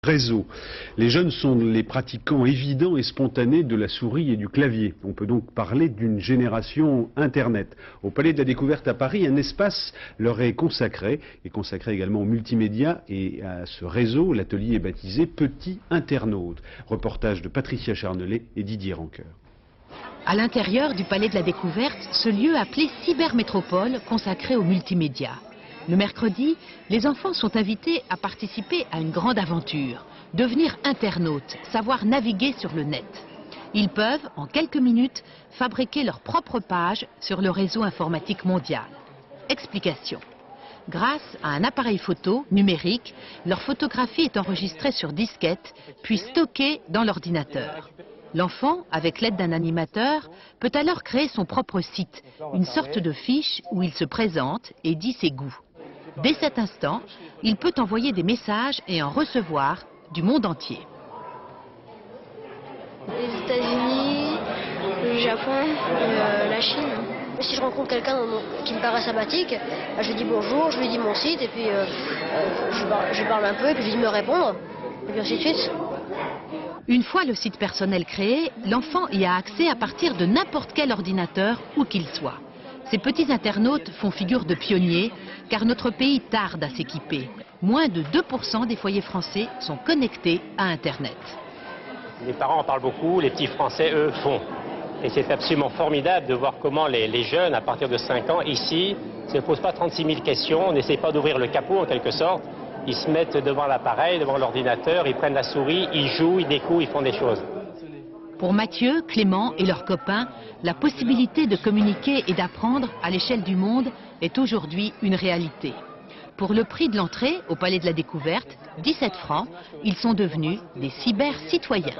Réseau. Les jeunes sont les pratiquants évidents et spontanés de la souris et du clavier. On peut donc parler d'une génération Internet. Au Palais de la Découverte à Paris, un espace leur est consacré, et consacré également aux multimédias et à ce réseau. L'atelier est baptisé Petit Internaute. Reportage de Patricia Charnelet et Didier Rancoeur. À l'intérieur du Palais de la Découverte, ce lieu appelé Cybermétropole consacré aux multimédias. Le mercredi, les enfants sont invités à participer à une grande aventure, devenir internautes, savoir naviguer sur le net. Ils peuvent, en quelques minutes, fabriquer leur propre page sur le réseau informatique mondial. Explication. Grâce à un appareil photo numérique, leur photographie est enregistrée sur disquette, puis stockée dans l'ordinateur. L'enfant, avec l'aide d'un animateur, peut alors créer son propre site, une sorte de fiche où il se présente et dit ses goûts. Dès cet instant, il peut envoyer des messages et en recevoir du monde entier. Les États-Unis, le Japon, la Chine. Si je rencontre quelqu'un qui me paraît sympathique, je lui dis bonjour, je lui dis mon site, et puis je parle un peu, et puis je lui dis de me répondre, et puis ainsi de suite. Une fois le site personnel créé, l'enfant y a accès à partir de n'importe quel ordinateur, où qu'il soit. Ces petits internautes font figure de pionniers, car notre pays tarde à s'équiper. Moins de 2% des foyers français sont connectés à Internet. Les parents en parlent beaucoup, les petits Français, eux, font. Et c'est absolument formidable de voir comment les jeunes, à partir de 5 ans, ici, ne se posent pas 36 000 questions, n'essayent pas d'ouvrir le capot en quelque sorte. Ils se mettent devant l'appareil, devant l'ordinateur, ils prennent la souris, ils jouent, ils découvrent, ils font des choses. Pour Mathieu, Clément et leurs copains, la possibilité de communiquer et d'apprendre à l'échelle du monde est aujourd'hui une réalité. Pour le prix de l'entrée au Palais de la Découverte, 17 francs, ils sont devenus des cyber-citoyens.